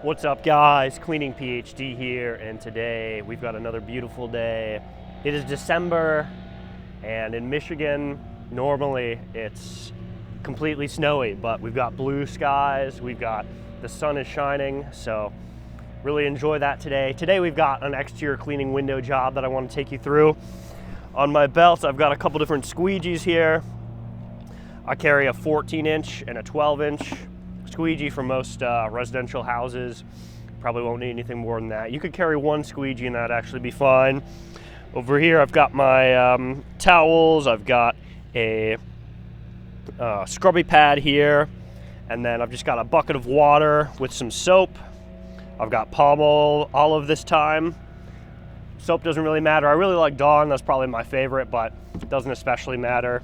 What's up, guys? Cleaning PhD here, and today we've got another beautiful day. It is December, and in Michigan normally it's completely snowy, but we've got blue skies, the sun is shining, so really enjoy that today. Today we've got an exterior cleaning window job that I want to take you through. On my belt I've got a couple different squeegees here. I carry a 14-inch and a 12-inch squeegee for most residential houses. Probably won't need anything more than that. You could carry one squeegee and that'd actually be fine. Over here I've got my towels, I've got a scrubby pad here, and then I've just got a bucket of water with some soap. I've got palm oil all of this time. Soap doesn't really matter. I really like Dawn, that's probably my favorite, but it doesn't especially matter.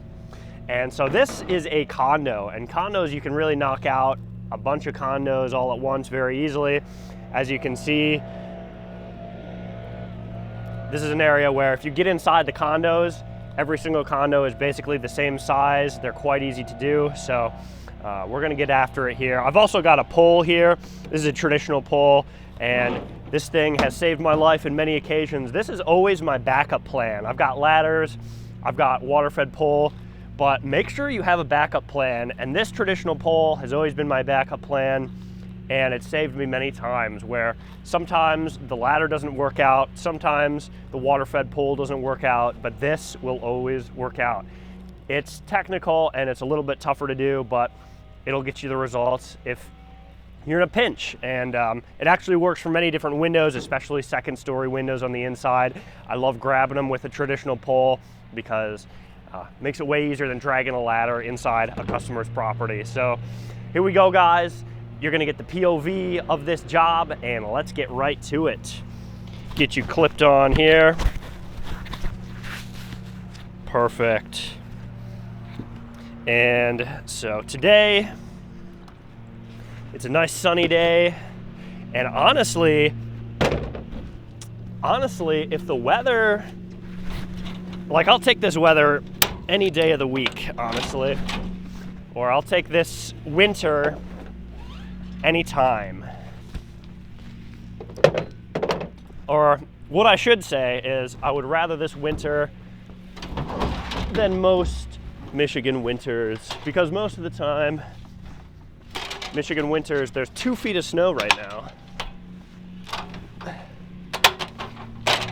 And so this is a condo, and condos you can really knock out a bunch of condos all at once very easily. As you can see, this is an area where if you get inside the condos, every single condo is basically the same size. They're quite easy to do, so we're gonna get after it here. I've also got a pole here. This is a traditional pole, and this thing has saved my life in many occasions. This is always my backup plan. I've got ladders, I've got water-fed pole, but make sure you have a backup plan, and this traditional pole has always been my backup plan, and it saved me many times where sometimes the ladder doesn't work out, sometimes the water-fed pole doesn't work out, but this will always work out. It's technical and it's a little bit tougher to do, but it'll get you the results if you're in a pinch. And it actually works for many different windows, especially second-story windows on the inside. I love grabbing them with a traditional pole because makes it way easier than dragging a ladder inside a customer's property. So here we go, guys. You're gonna get the POV of this job, and let's get right to it. Get you clipped on here. Perfect. And so today, it's a nice sunny day, and honestly, if the weather, like, I'll take this weather any day of the week, honestly. Or I'll take this winter anytime. Or what I should say is I would rather this winter than most Michigan winters, because most of the time, Michigan winters, there's 2 feet of snow right now.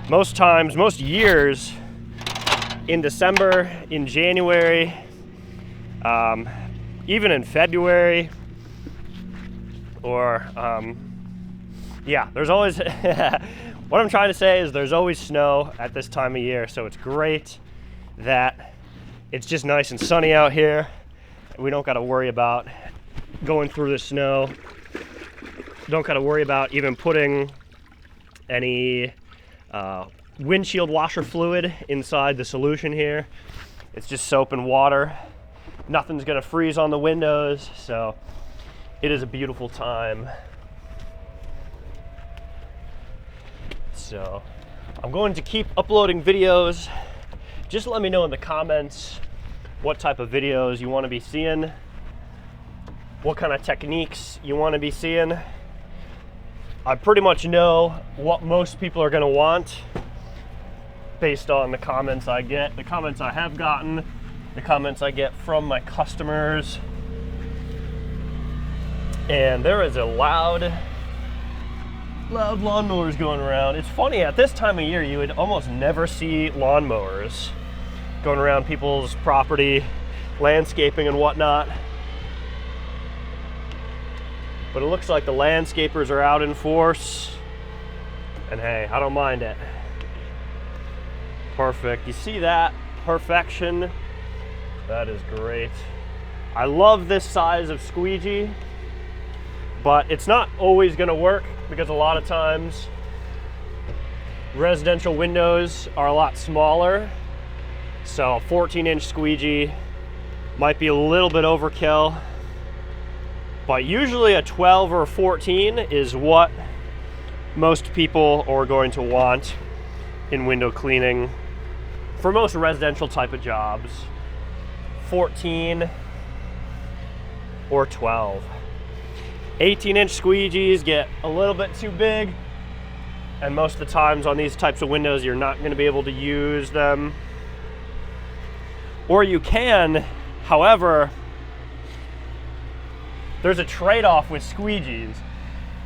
Most times, most years, in December, in January, even in February, or yeah, there's always, what I'm trying to say is there's always snow at this time of year, so it's great that it's just nice and sunny out here. We don't gotta worry about going through the snow. Don't gotta worry about even putting any windshield washer fluid inside the solution here. It's just soap and water. Nothing's gonna freeze on the windows, so it is a beautiful time. So I'm going to keep uploading videos. Just let me know in the comments what type of videos you want to be seeing, what kind of techniques you want to be seeing. I pretty much know what most people are going to want based on the comments I get, the comments I have gotten, the comments I get from my customers. And there is a loud lawnmowers going around. It's funny, at this time of year you would almost never see lawnmowers going around people's property, landscaping and whatnot. But it looks like the landscapers are out in force, and hey, I don't mind it. Perfect. You see that? Perfection. That is great. I love this size of squeegee, but it's not always going to work because a lot of times residential windows are a lot smaller. So a 14-inch squeegee might be a little bit overkill, but usually a 12 or a 14 is what most people are going to want in window cleaning for most residential type of jobs. 14 or 12. 18-inch squeegees get a little bit too big, and most of the times on these types of windows you're not going to be able to use them. Or you can, however, there's a trade-off with squeegees,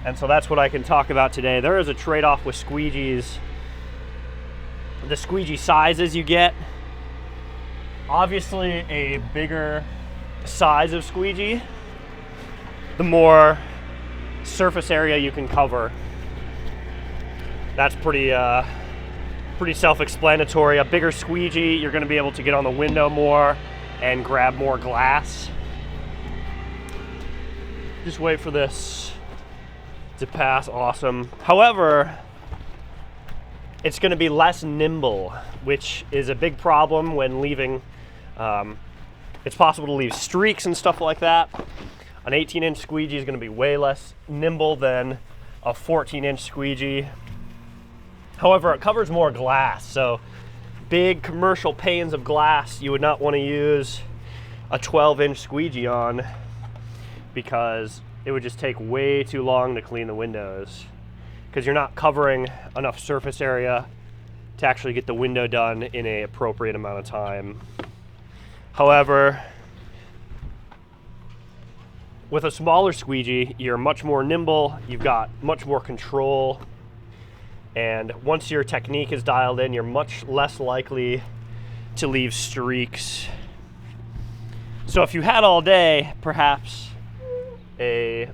and so that's what I can talk about today. There is a trade-off with squeegees. The squeegee sizes you get, obviously a bigger size of squeegee, the more surface area you can cover. That's pretty self-explanatory. A bigger squeegee, you're going to be able to get on the window more and grab more glass. Just wait for this to pass. Awesome. However, it's going to be less nimble, which is a big problem when leaving. It's possible to leave streaks and stuff like that. An 18-inch squeegee is going to be way less nimble than a 14-inch squeegee. However, it covers more glass, so big commercial panes of glass you would not want to use a 12-inch squeegee on, because it would just take way too long to clean the windows, because you're not covering enough surface area to actually get the window done in an appropriate amount of time. However, with a smaller squeegee, you're much more nimble, you've got much more control, and once your technique is dialed in, you're much less likely to leave streaks. So if you had all day, perhaps a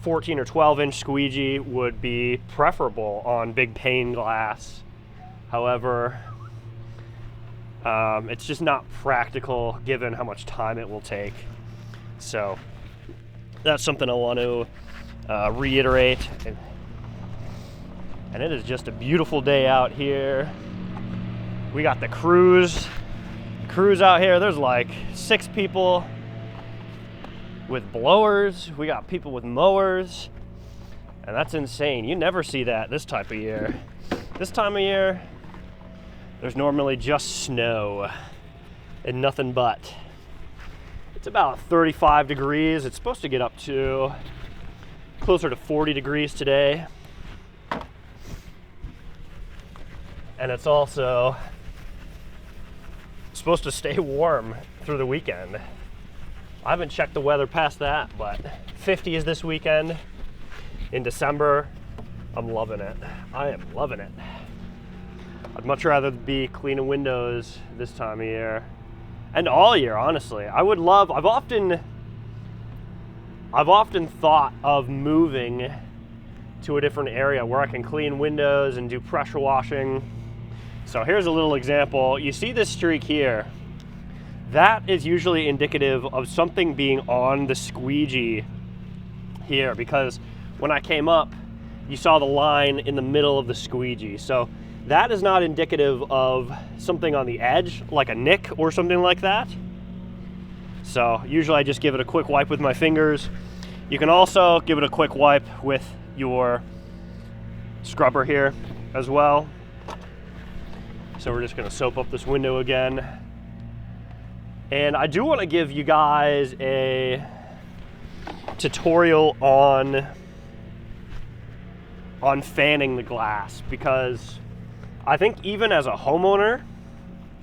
14 or 12-inch squeegee would be preferable on big pane glass. However, it's just not practical given how much time it will take. So that's something I want to reiterate. And it is just a beautiful day out here. We got the crews out here. There's like 6 people with blowers. We got people with mowers, and that's insane. You never see that this type of year. This time of year, there's normally just snow and nothing but. It's about 35 degrees. It's supposed to get up to closer to 40 degrees today. And it's also supposed to stay warm through the weekend. I haven't checked the weather past that, but 50 is this weekend in December. I'm loving it. I am loving it. I'd much rather be cleaning windows this time of year, and all year, honestly. I've often thought of moving to a different area where I can clean windows and do pressure washing. So here's a little example. You see this streak here? That is usually indicative of something being on the squeegee here, because when I came up, you saw the line in the middle of the squeegee. So that is not indicative of something on the edge, like a nick or something like that. So usually I just give it a quick wipe with my fingers. You can also give it a quick wipe with your scrubber here as well. So we're just gonna soap up this window again. And I do want to give you guys a tutorial on fanning the glass, because I think even as a homeowner,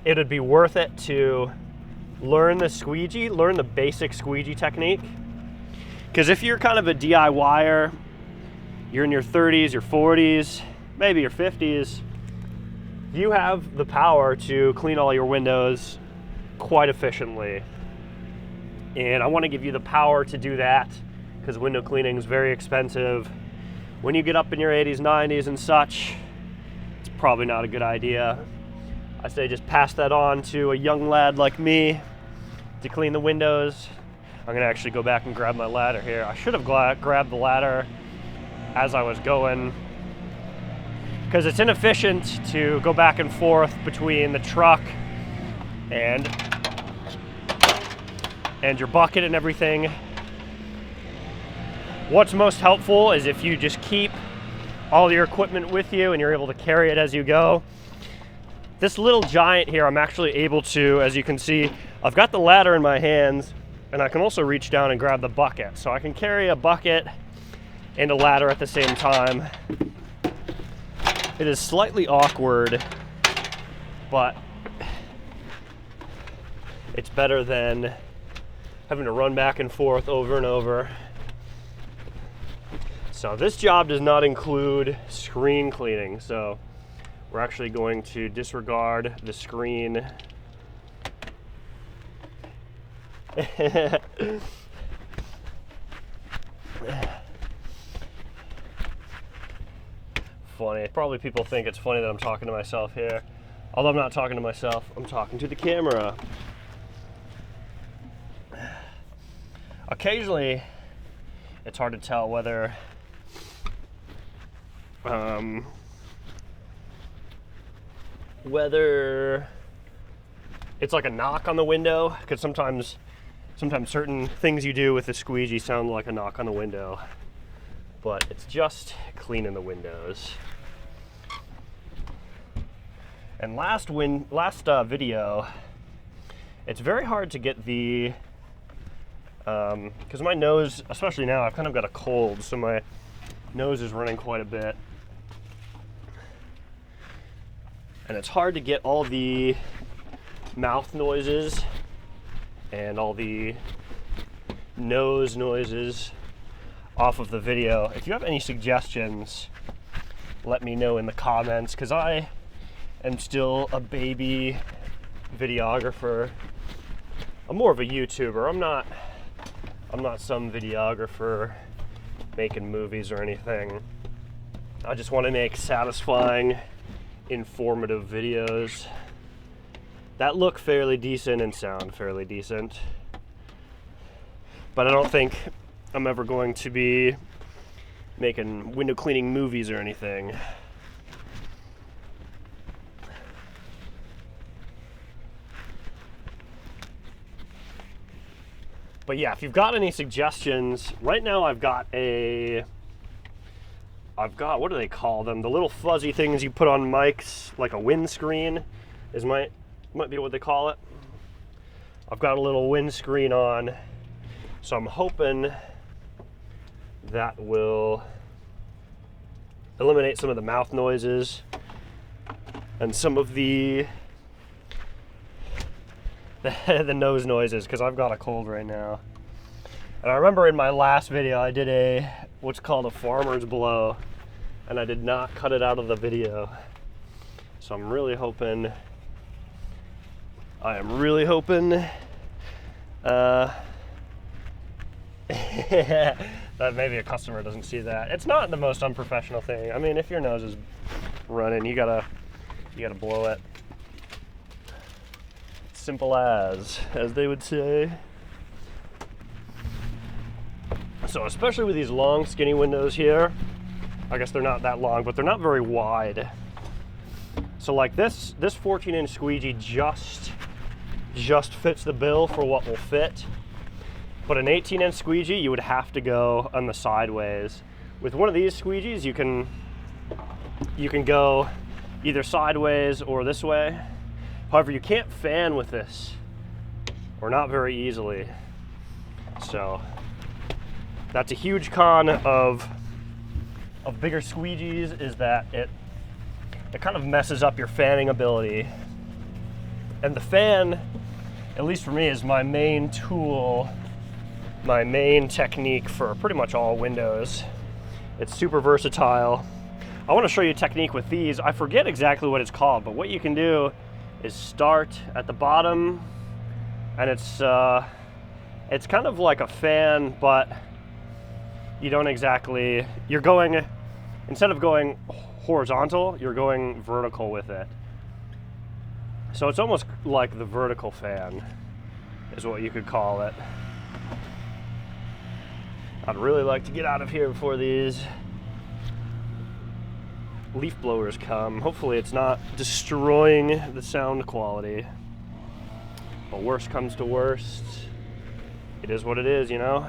it would be worth it to learn the basic squeegee technique. Because if you're kind of a DIYer, you're in your 30s, your 40s, maybe your 50s, you have the power to clean all your windows quite efficiently. And I want to give you the power to do that, because window cleaning is very expensive. When you get up in your 80s, 90s and such, it's probably not a good idea. I say just pass that on to a young lad like me to clean the windows. I'm gonna actually go back and grab my ladder here. I should have grabbed the ladder as I was going, because it's inefficient to go back and forth between the truck and your bucket and everything. What's most helpful is if you just keep all your equipment with you and you're able to carry it as you go. This little giant here, I'm actually able to, as you can see, I've got the ladder in my hands, and I can also reach down and grab the bucket. So I can carry a bucket and a ladder at the same time. It is slightly awkward, but it's better than having to run back and forth over and over. So this job does not include screen cleaning, so we're actually going to disregard the screen. Funny. Probably people think it's funny that I'm talking to myself here. Although I'm not talking to myself, I'm talking to the camera. Occasionally, it's hard to tell whether it's like a knock on the window, because sometimes certain things you do with the squeegee sound like a knock on the window, but it's just cleaning the windows. And last video, it's very hard to get the, because my nose, especially now, I've kind of got a cold, so my nose is running quite a bit. And it's hard to get all the mouth noises and all the nose noises off of the video. If you have any suggestions, let me know in the comments, because I am still a baby videographer. I'm more of a YouTuber. I'm not some videographer making movies or anything. I just want to make satisfying, informative videos that look fairly decent and sound fairly decent. But I don't think I'm ever going to be making window cleaning movies or anything. But yeah, if you've got any suggestions, right now I've got, what do they call them? The little fuzzy things you put on mics, like a windscreen, might be what they call it. I've got a little windscreen on, so I'm hoping that will eliminate some of the mouth noises and some of the nose noises, because I've got a cold right now. And I remember in my last video I did what's called a farmer's blow, and I did not cut it out of the video. So I'm really hoping that maybe a customer doesn't see that. It's not the most unprofessional thing. I mean, if your nose is running, you gotta blow it. Simple as they would say. So especially with these long, skinny windows here, I guess they're not that long, but they're not very wide. So like this 14-inch squeegee just fits the bill for what will fit. But an 18-inch squeegee, you would have to go on the sideways. With one of these squeegees, you can go either sideways or this way. However, you can't fan with this, or not very easily. So that's a huge con of bigger squeegees, is that it kind of messes up your fanning ability. And the fan, at least for me, is my main tool, my main technique for pretty much all windows. It's super versatile. I want to show you a technique with these. I forget exactly what it's called, but what you can do is start at the bottom, and it's kind of like a fan, but you don't exactly, you're going, instead of going horizontal, you're going vertical with it. So it's almost like the vertical fan is what you could call it. I'd really like to get out of here before these leaf blowers come. Hopefully it's not destroying the sound quality. But worst comes to worst, it is what it is, you know?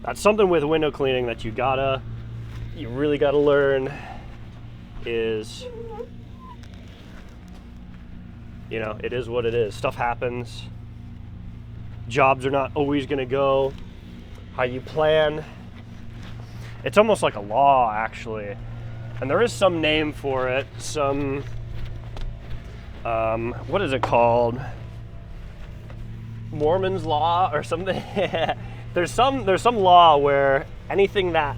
That's something with window cleaning that you really gotta learn is, you know, it is what it is. Stuff happens. Jobs are not always gonna go how you plan. It's almost like a law, actually. And there is some name for it, some, what is it called? Mormon's law or something. There's some law where anything that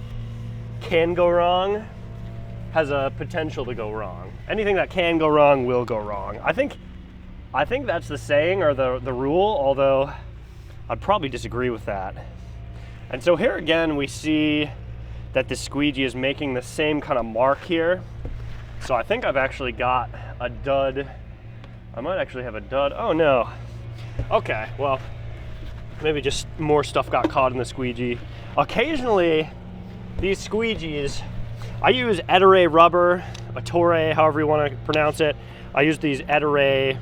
can go wrong has a potential to go wrong. Anything that can go wrong will go wrong. I think that's the saying or the rule, although I'd probably disagree with that. And so here again we see that the squeegee is making the same kind of mark here. So I think I've actually got a dud. I might actually have a dud. Oh no. Okay, well, maybe just more stuff got caught in the squeegee. Occasionally, these squeegees, I use Ettore rubber, Ettore, however you want to pronounce it. I use these Ettore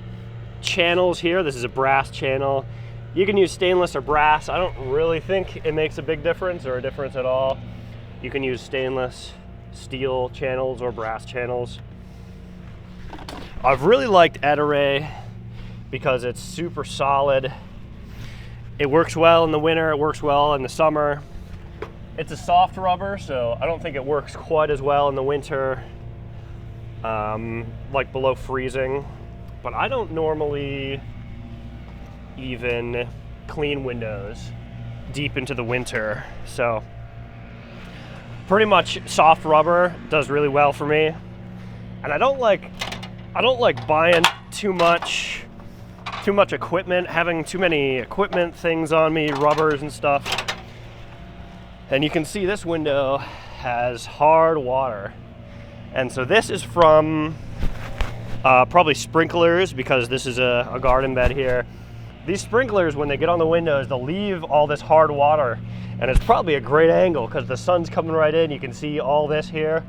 channels here. This is a brass channel. You can use stainless or brass. I don't really think it makes a big difference or a difference at all. You can use stainless steel channels or brass channels. I've really liked Ettore because it's super solid. It works well in the winter, it works well in the summer. It's a soft rubber, so I don't think it works quite as well in the winter, like below freezing. But I don't normally even clean windows deep into the winter, so pretty much soft rubber does really well for me. And I don't like buying too much equipment, having too many equipment things on me, rubbers and stuff. And you can see this window has hard water. And so this is from probably sprinklers, because this is a garden bed here. These sprinklers, when they get on the windows, they'll leave all this hard water. And it's probably a great angle because the sun's coming right in. You can see all this here.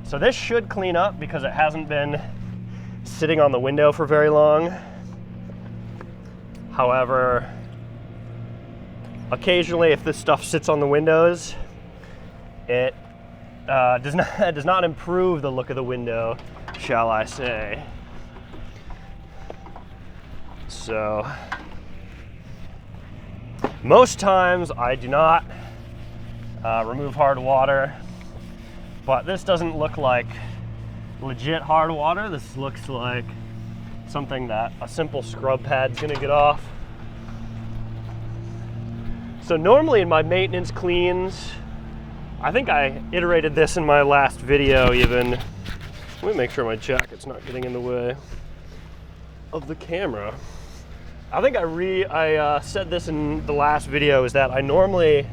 So this should clean up because it hasn't been sitting on the window for very long. However, occasionally if this stuff sits on the windows, it does not improve the look of the window, shall I say. So most times I do not remove hard water, but this doesn't look like legit hard water. This looks like something that a simple scrub pad's gonna get off. So normally in my maintenance cleans, I think I iterated this in my last video even. Let me make sure my jacket's not getting in the way of the camera. I think I said this in the last video, is that I normally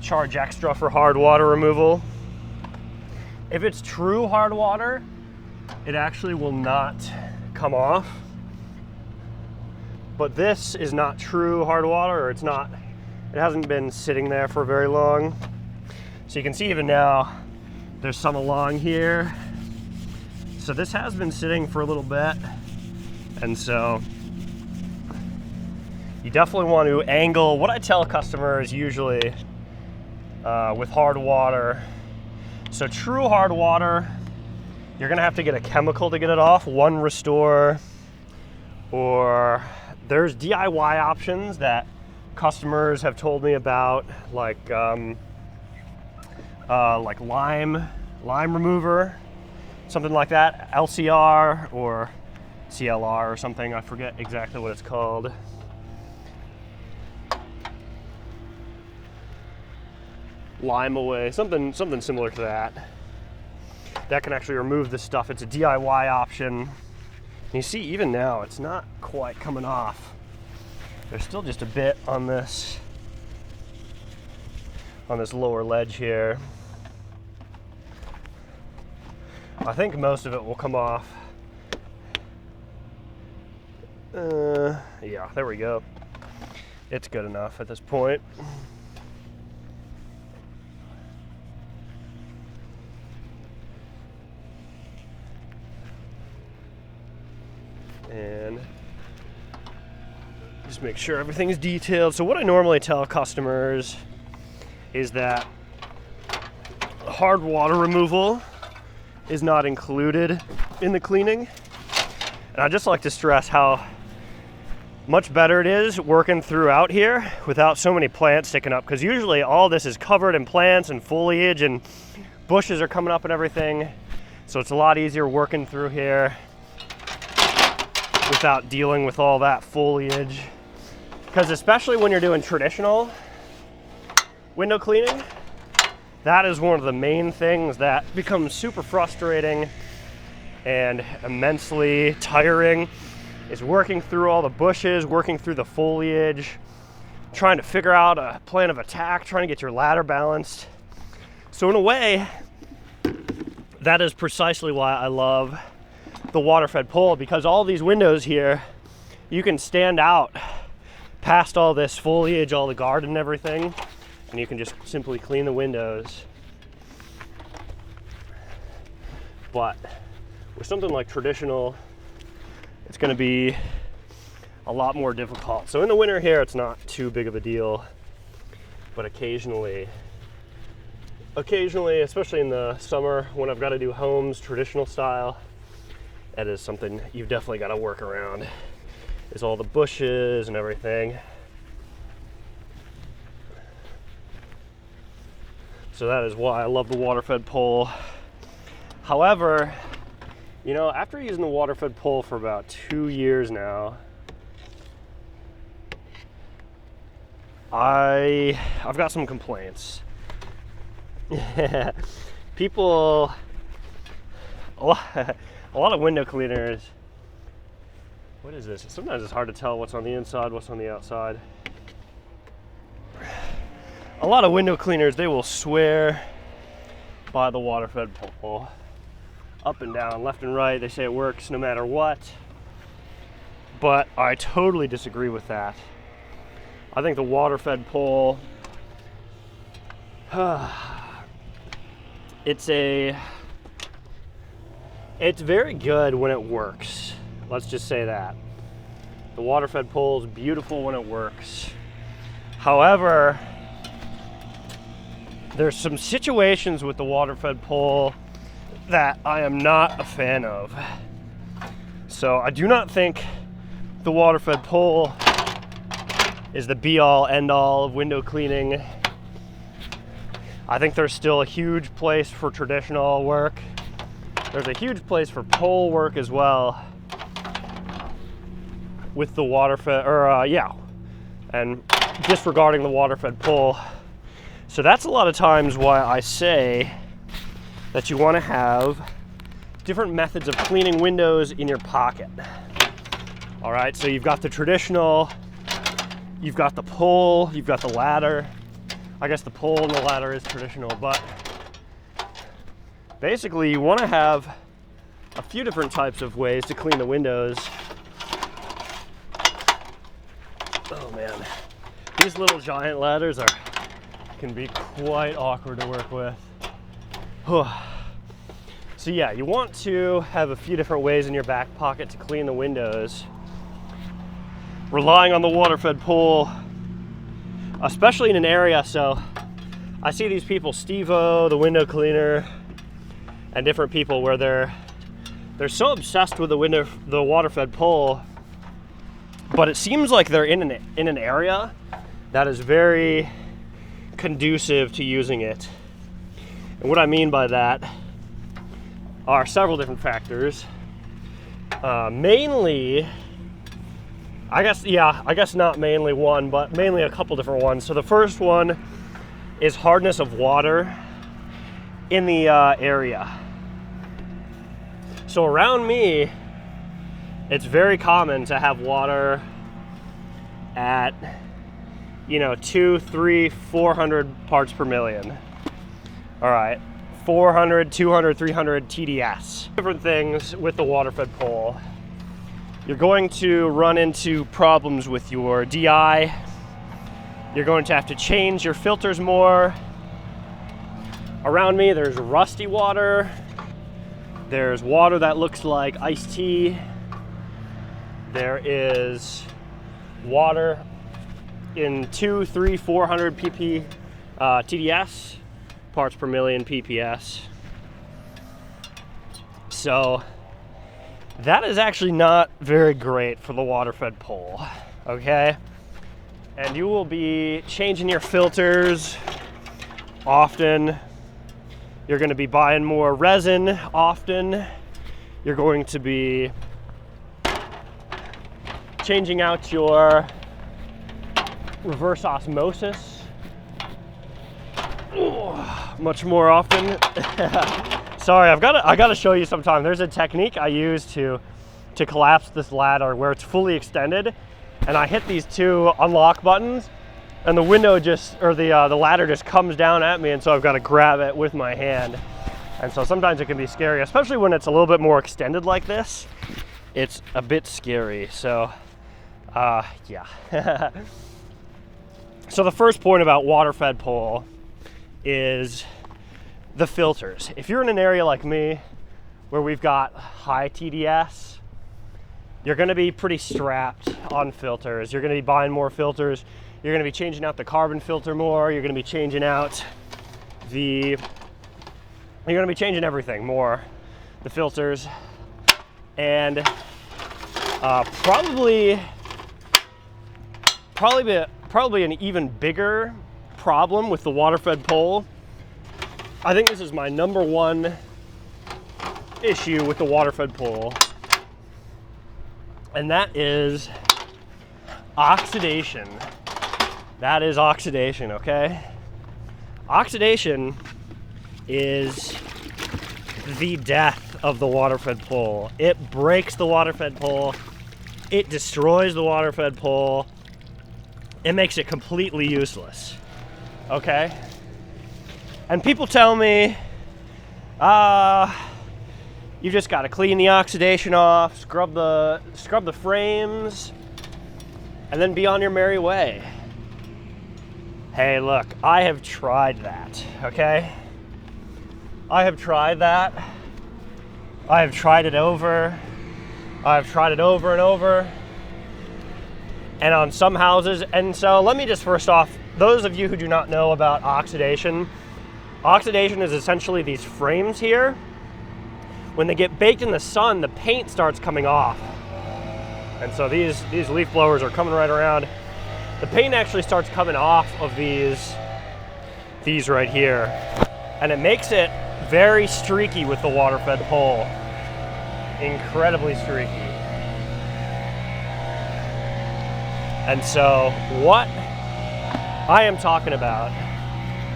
charge extra for hard water removal. If it's true hard water, it actually will not come off. But this is not true hard water, or it hasn't been sitting there for very long. So you can see even now, there's some along here. So this has been sitting for a little bit. And so you definitely want to angle. What I tell customers usually with hard water, so true hard water, you're gonna have to get a chemical to get it off, One Restore, or there's DIY options that customers have told me about, like lime remover, something like that, LCR or CLR or something, I forget exactly what it's called. Lime away, something similar to that. That can actually remove this stuff. It's a DIY option. And you see, even now, it's not quite coming off. There's still just a bit on this lower ledge here. I think most of it will come off. Yeah, there we go. It's good enough at this point. And just make sure everything is detailed. So what I normally tell customers is that hard water removal is not included in the cleaning. And I just like to stress how much better it is working throughout here without so many plants sticking up, because usually all this is covered in plants and foliage and bushes are coming up and everything. So it's a lot easier working through here without dealing with all that foliage. Because especially when you're doing traditional window cleaning, that is one of the main things that becomes super frustrating and immensely tiring, is working through all the bushes, working through the foliage, trying to figure out a plan of attack, trying to get your ladder balanced. So in a way, that is precisely why I love the water-fed pole, because all these windows here, you can stand out past all this foliage, all the garden and everything, and you can just simply clean the windows. But with something like traditional, it's going to be a lot more difficult. So in the winter here, it's not too big of a deal, but occasionally, especially in the summer when I've got to do homes traditional style, that is something you've definitely got to work around, is all the bushes and everything. So that is why I love the water-fed pole. However, you know, after using the water-fed pole for about 2 years now, I've got some complaints. People, a lot of window cleaners, what is this? Sometimes it's hard to tell what's on the inside, what's on the outside. A lot of window cleaners, they will swear by the water-fed pole. Up and down, left and right, they say it works no matter what. But I totally disagree with that. I think the water-fed pole, it's very good when it works. Let's just say that. The water-fed pole is beautiful when it works. However, there's some situations with the water-fed pole that I am not a fan of. So I do not think the water-fed pole is the be-all, end-all of window cleaning. I think there's still a huge place for traditional work. There's a huge place for pole work as well with the water-fed, and disregarding the water-fed pole. So that's a lot of times why I say that you want to have different methods of cleaning windows in your pocket. All right, so you've got the traditional, you've got the pole, you've got the ladder. I guess the pole and the ladder is traditional, but basically you want to have a few different types of ways to clean the windows. Oh man, these little giant ladders can be quite awkward to work with. So yeah, you want to have a few different ways in your back pocket to clean the windows. Relying on the water-fed pole, especially in an area, so I see these people, Steve-O, the window cleaner, and different people where they're so obsessed with the water-fed pole, but it seems like they're in an area that is very conducive to using it. And what I mean by that are several different factors. Mainly, I guess not mainly one, but mainly a couple different ones. So the first one is hardness of water in the area. So around me, it's very common to have water at, 200, 300, 400 parts per million. All right, 400, 200, 300 TDS. Different things with the water-fed pole. You're going to run into problems with your DI. You're going to have to change your filters more. Around me, there's rusty water. There's water that looks like iced tea. There is water in 200, 300, 400 pp TDS, parts per million PPS. So that is actually not very great for the water-fed pole. okay? And you will be changing your filters often. You're going to be buying more resin often. You're going to be changing out your reverse osmosis much more often. Sorry, I gotta show you sometime. There's a technique I use to collapse this ladder where it's fully extended, and I hit these two unlock buttons, and the window the ladder just comes down at me, and so I've got to grab it with my hand. And so sometimes it can be scary, especially when it's a little bit more extended like this. It's a bit scary. So, yeah. So the first point about water-fed pole is the filters. If you're in an area like me where we've got high TDS, you're going to be pretty strapped on filters. You're going to be buying more filters. You're going to be changing out the carbon filter more. You're going to be changing out you're going to be changing everything more, the filters, and probably an even bigger problem with the water-fed pole. I think this is my number one issue with the water-fed pole, and that is oxidation. That is oxidation, okay? Oxidation is the death of the water-fed pole. It breaks the water-fed pole. It destroys the water-fed pole. It makes it completely useless, okay? And people tell me, you just gotta clean the oxidation off, scrub the frames, and then be on your merry way. Hey, look, I have tried that, okay? I have tried that. I have tried it over. I've tried it over and over. And on some houses, and so let me just first off, those of you who do not know about oxidation is essentially these frames here. When they get baked in the sun, the paint starts coming off. And so these leaf blowers are coming right around. The paint actually starts coming off of these right here. And it makes it very streaky with the water-fed pole. Incredibly streaky. And so what I am talking about,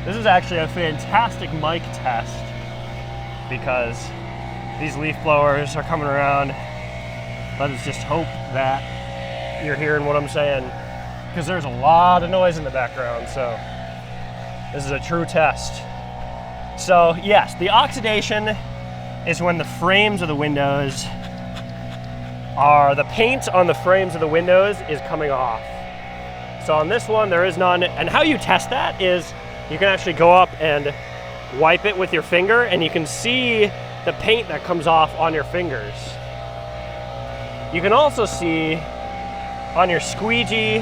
this is actually a fantastic mic test because these leaf blowers are coming around. Let us just hope that you're hearing what I'm saying, because there's a lot of noise in the background, so this is a true test. So yes, the oxidation is when the frames of the windows the paint on the frames of the windows is coming off. So on this one, there is none. And how you test that is you can actually go up and wipe it with your finger, and you can see the paint that comes off on your fingers. You can also see on your squeegee,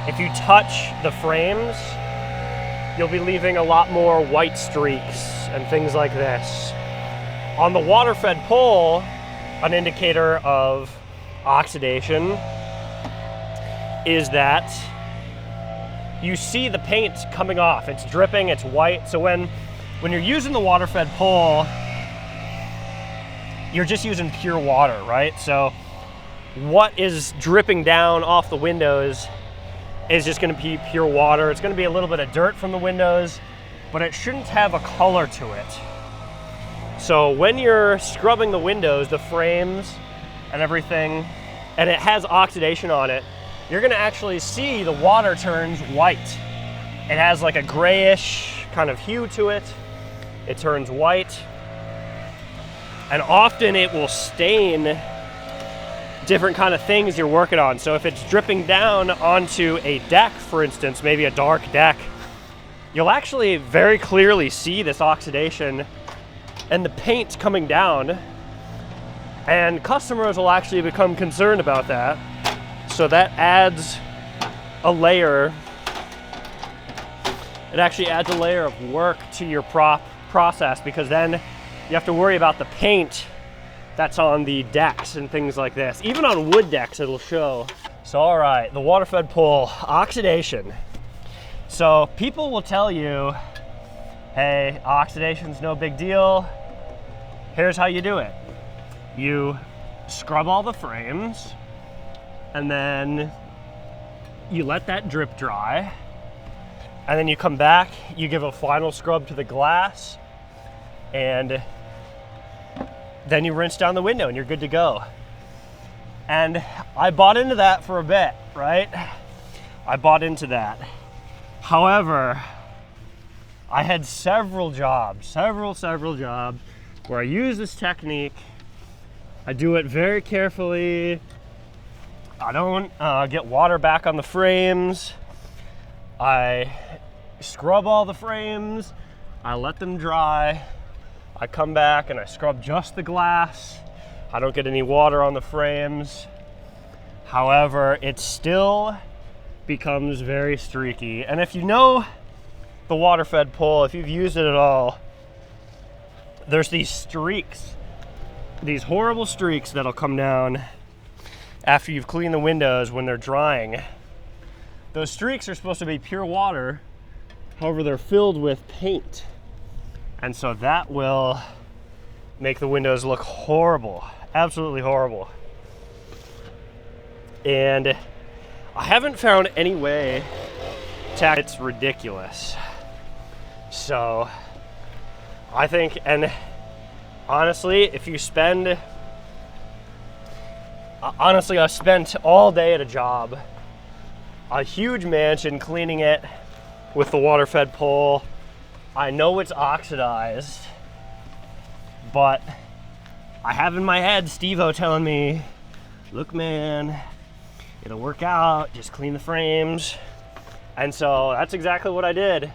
if you touch the frames, you'll be leaving a lot more white streaks and things like this. On the water-fed pole, an indicator of oxidation is that you see the paint coming off. It's dripping, it's white. So when you're using the water-fed pole, you're just using pure water, right? So what is dripping down off the windows is just gonna be pure water. It's gonna be a little bit of dirt from the windows, but it shouldn't have a color to it. So when you're scrubbing the windows, the frames and everything, and it has oxidation on it, you're gonna actually see the water turns white. It has like a grayish kind of hue to it. It turns white. And often it will stain different kind of things you're working on. So if it's dripping down onto a deck, for instance, maybe a dark deck, you'll actually very clearly see this oxidation and the paint coming down, and customers will actually become concerned about that. So that adds a layer, it actually adds a layer of work to your process, because then you have to worry about the paint that's on the decks and things like this. Even on wood decks it'll show. So all right, the water-fed pool, oxidation. So people will tell you, hey, oxidation's no big deal. Here's how you do it. You scrub all the frames, and then you let that drip dry, and then you come back, you give a final scrub to the glass, and then you rinse down the window and you're good to go. And I bought into that for a bit, right? I bought into that. However, I had several jobs where I use this technique. I do it very carefully. I don't get water back on the frames. I scrub all the frames. I let them dry. I come back and I scrub just the glass. I don't get any water on the frames. However, it still becomes very streaky. And if you know the water-fed pool, if you've used it at all, there's these streaks, these horrible streaks that'll come down after you've cleaned the windows when they're drying. Those streaks are supposed to be pure water, however they're filled with paint. And so that will make the windows look horrible, absolutely horrible. And I haven't found any way to, it's ridiculous. So I think, and honestly, if you spend, honestly, I've spent all day at a job, a huge mansion, cleaning it with the water-fed pool. I know it's oxidized, but I have in my head Steve-O telling me, look man, it'll work out, just clean the frames. And so that's exactly what I did.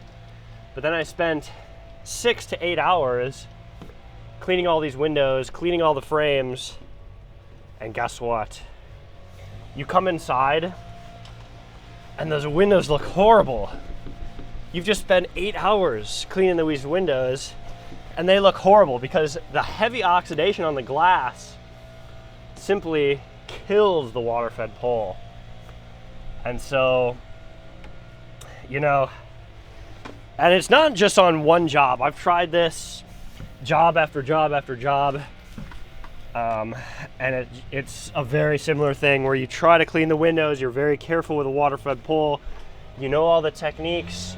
But then I spent 6 to 8 hours cleaning all these windows, cleaning all the frames, and guess what? You come inside and those windows look horrible. You've just spent 8 hours cleaning these windows and they look horrible because the heavy oxidation on the glass simply kills the water-fed pool. And so, you know, and it's not just on one job. I've tried this job after job after job. And it's a very similar thing where you try to clean the windows, you're very careful with a water-fed pool, you know all the techniques,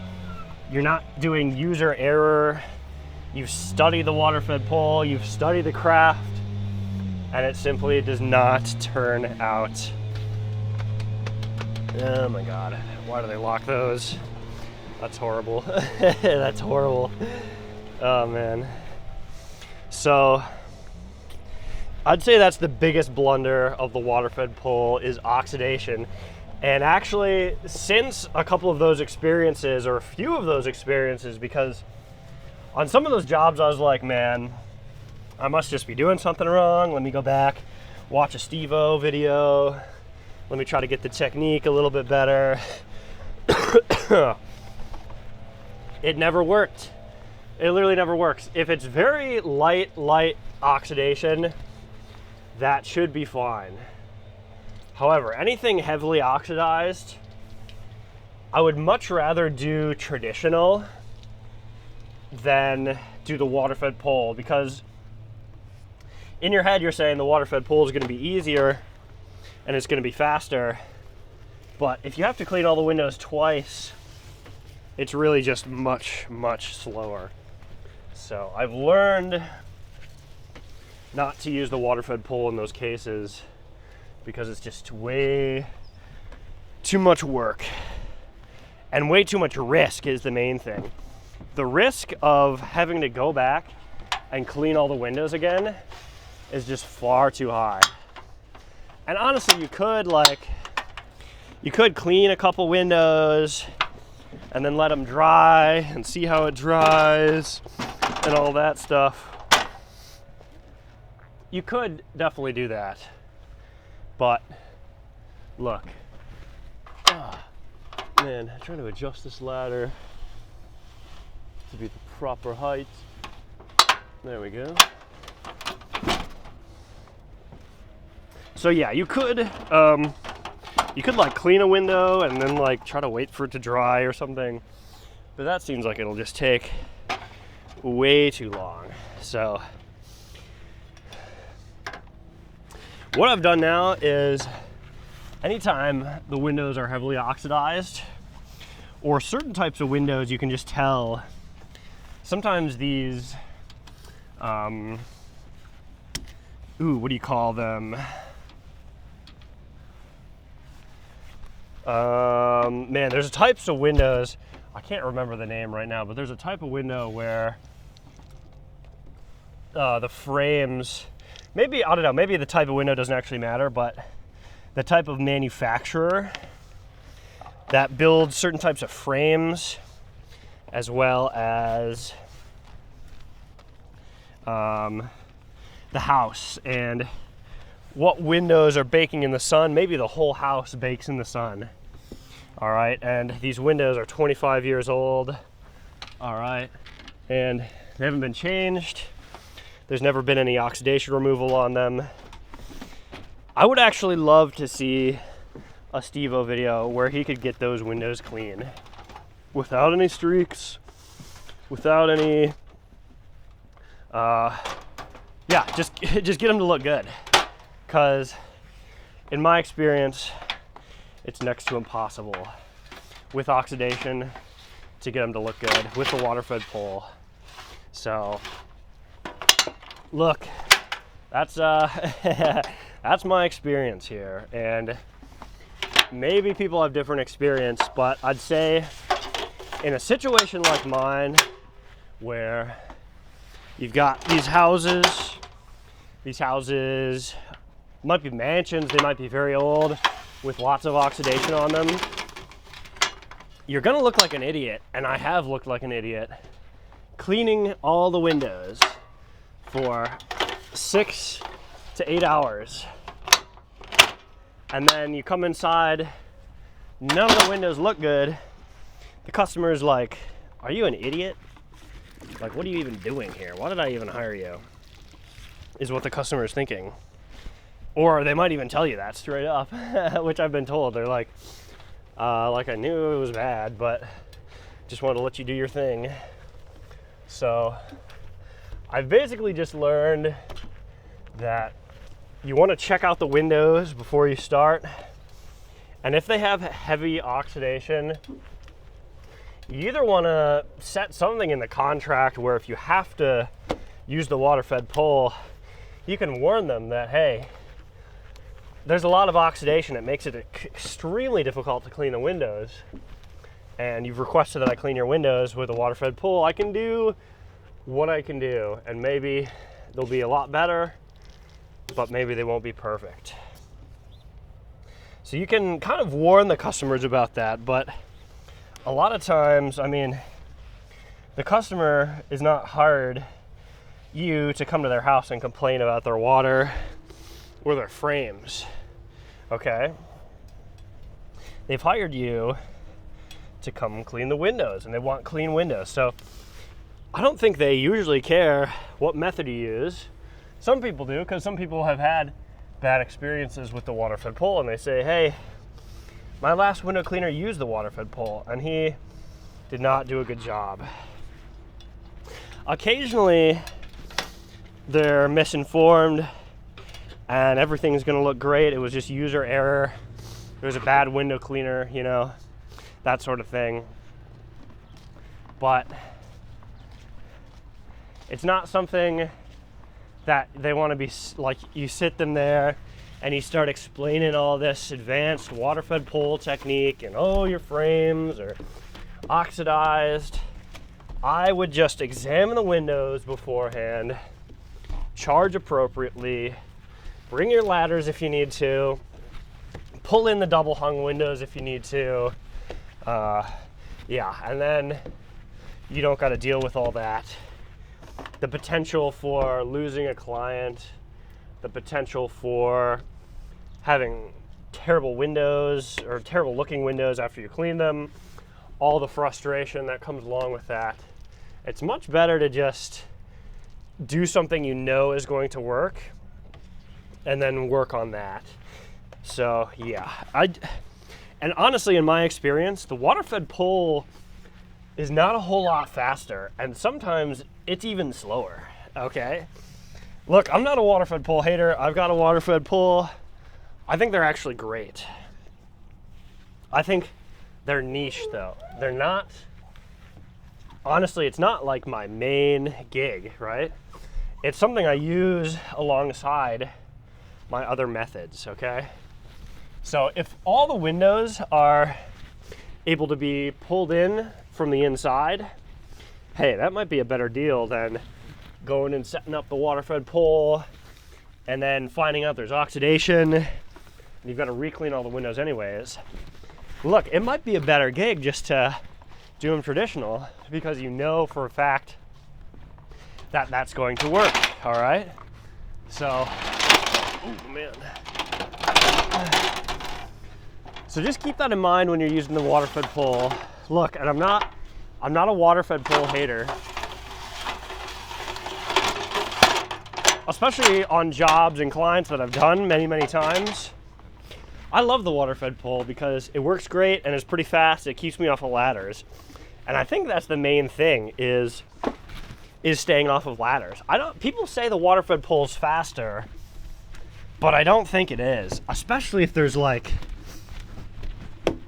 you're not doing user error, you've studied the water-fed pool, you've studied the craft, and it simply does not turn out. Oh my God, why do they lock those? That's horrible. That's horrible. Oh man. So I'd say that's the biggest blunder of the water-fed pool is oxidation. And actually, since a couple of those experiences, or a few of those experiences, because on some of those jobs I was like, man, I must just be doing something wrong. Let me go back, watch a Steve-O video. Let me try to get the technique a little bit better. It never worked. It literally never works. If it's very light oxidation, that should be fine. However, anything heavily oxidized, I would much rather do traditional than do the water-fed pool, because in your head you're saying the water-fed pool is going to be easier and it's going to be faster, but if you have to clean all the windows twice, it's really just much slower. So I've learned not to use the water-fed pool in those cases because it's just way too much work and way too much risk is the main thing. The risk of having to go back and clean all the windows again is just far too high. And honestly, you could clean a couple windows and then let them dry and see how it dries and all that stuff. You could definitely do that. But look, man, I'm trying to adjust this ladder to be the proper height. There we go. So yeah, you could You could like clean a window and then like try to wait for it to dry or something, but that seems like it'll just take way too long. So what I've done now is anytime the windows are heavily oxidized, or certain types of windows, you can just tell sometimes these what do you call them? Man, there's types of windows, I can't remember the name right now, but there's a type of window where the frames, maybe, I don't know, maybe the type of window doesn't actually matter, but the type of manufacturer that builds certain types of frames, as well as the house, and what windows are baking in the sun. Maybe the whole house bakes in the sun. All right, and these windows are 25 years old. All right, and they haven't been changed. There's never been any oxidation removal on them. I would actually love to see a Steve-O video where he could get those windows clean without any streaks, without any, just get them to look good. Because in my experience, it's next to impossible with oxidation to get them to look good with the water-fed pole. So look, that's that's my experience here, and maybe people have different experience, but I'd say in a situation like mine where you've got these houses might be mansions, they might be very old with lots of oxidation on them, you're gonna look like an idiot, and I have looked like an idiot, cleaning all the windows for 6 to 8 hours. And then you come inside, none of the windows look good. The customer's like, are you an idiot? Like, what are you even doing here? Why did I even hire you? Is what the customer is thinking. Or they might even tell you that straight up, which I've been told. They're like I knew it was bad, but just wanted to let you do your thing. So I've basically just learned that you want to check out the windows before you start. And if they have heavy oxidation, you either want to set something in the contract where if you have to use the water-fed pole, you can warn them that, hey, there's a lot of oxidation. It makes it extremely difficult to clean the windows. And you've requested that I clean your windows with a water-fed pole. I can do what I can do, and maybe they'll be a lot better, but maybe they won't be perfect. So you can kind of warn the customers about that, but a lot of times, I mean, the customer is not hired you to come to their house and complain about their water or their frames, okay? They've hired you to come clean the windows, and they want clean windows. So I don't think they usually care what method you use. Some people do, because some people have had bad experiences with the water-fed pole, and they say, hey, my last window cleaner used the water-fed pole, and he did not do a good job. Occasionally, they're misinformed, and everything's gonna look great. It was just user error. There was a bad window cleaner, you know, that sort of thing. But it's not something that they want to be like, you sit them there and you start explaining all this advanced water-fed pole technique and, oh, your frames are oxidized. I would just examine the windows beforehand, charge appropriately, bring your ladders if you need to, pull in the double hung windows if you need to. And then you don't got to deal with all that. The potential for losing a client, the potential for having terrible windows or terrible looking windows after you clean them, all the frustration that comes along with that. It's much better to just do something you know is going to work and then work on that. So yeah, and honestly, in my experience, the water-fed pull is not a whole lot faster, and sometimes it's even slower, okay? Look, I'm not a water-fed pull hater. I've got a water-fed pull. I think they're actually great. I think they're niche though. They're not, honestly, it's not like my main gig, right? It's something I use alongside my other methods, okay? So if all the windows are able to be pulled in from the inside, hey, that might be a better deal than going and setting up the water-fed pull and then finding out there's oxidation and you've got to re-clean all the windows anyways. Look, it might be a better gig just to do them traditional because you know for a fact that that's going to work, all right? So, oh man. So just keep that in mind when you're using the water-fed pull. Look, and I'm not a water-fed pull hater. Especially on jobs and clients that I've done many, many times. I love the water-fed pull because it works great and it's pretty fast. It keeps me off of ladders. And I think that's the main thing is staying off of ladders. People say the water-fed pull is faster, but I don't think it is, especially if there's like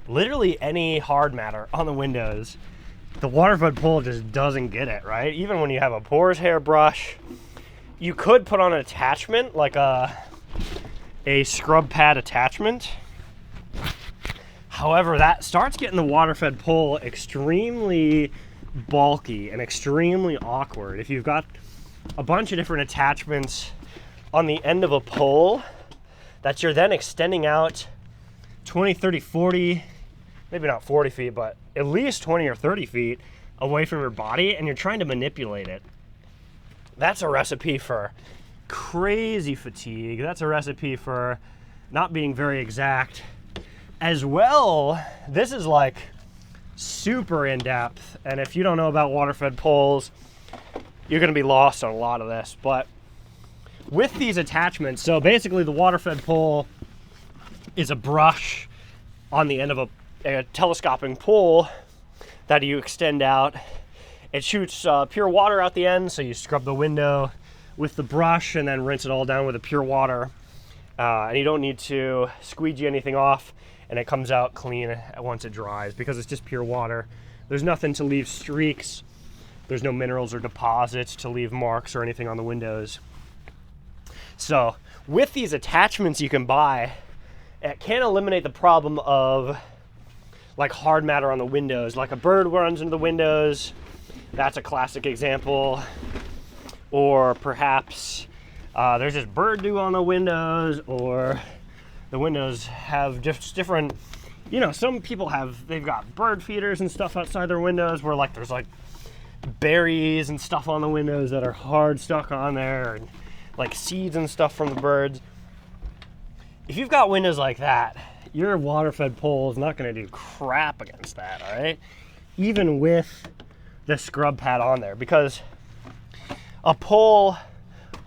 literally any hard matter on the windows. The water-fed pull just doesn't get it, right? Even when you have a pores hairbrush, you could put on an attachment like a scrub pad attachment. However, that starts getting the water-fed pull extremely bulky and extremely awkward. If you've got a bunch of different attachments on the end of a pole that you're then extending out 20, 30, 40, maybe not 40 feet, but at least 20 or 30 feet away from your body, and you're trying to manipulate it. That's a recipe for crazy fatigue. That's a recipe for not being very exact. As well, this is like super in-depth, and if you don't know about water-fed pulls, you're gonna be lost on a lot of this. But with these attachments, so basically the water-fed pull is a brush on the end of a telescoping pull that you extend out. It shoots pure water out the end, so you scrub the window with the brush and then rinse it all down with the pure water. And you don't need to squeegee anything off, and it comes out clean once it dries because it's just pure water. There's nothing to leave streaks. There's no minerals or deposits to leave marks or anything on the windows. So with these attachments you can buy, it can eliminate the problem of like hard matter on the windows, like a bird runs into the windows. That's a classic example. Or perhaps there's just bird dew on the windows, or the windows have just different, you know, some people they've got bird feeders and stuff outside their windows where like there's like berries and stuff on the windows that are hard stuck on there, and like seeds and stuff from the birds. If you've got windows like that, your water-fed pull is not going to do crap against that, all right? Even with the scrub pad on there, because a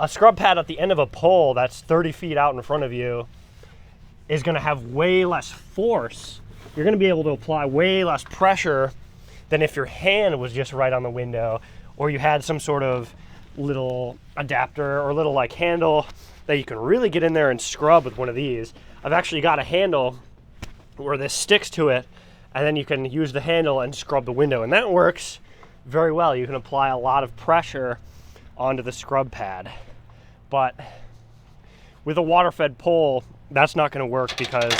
scrub pad at the end of a pole that's 30 feet out in front of you is going to have way less force. You're going to be able to apply way less pressure than if your hand was just right on the window, or you had some sort of little adapter or little like handle that you can really get in there and scrub with one of these. I've actually got a handle where this sticks to it, and then you can use the handle and scrub the window, and that works very well. You can apply a lot of pressure onto the scrub pad. But with a water-fed pull, that's not going to work because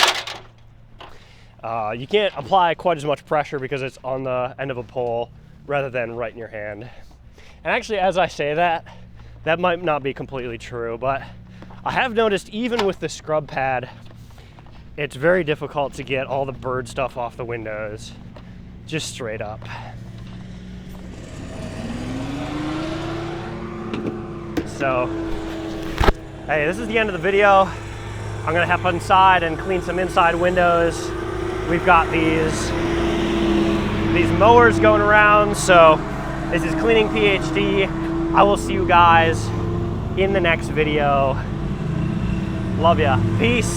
you can't apply quite as much pressure because it's on the end of a pole rather than right in your hand. And actually, as I say that, that might not be completely true, but I have noticed even with the scrub pad, it's very difficult to get all the bird stuff off the windows, just straight up. So, hey, this is the end of the video. I'm gonna hop inside and clean some inside windows. We've got these mowers going around, so this is Cleaning PhD. I will see you guys in the next video. Love ya. Peace.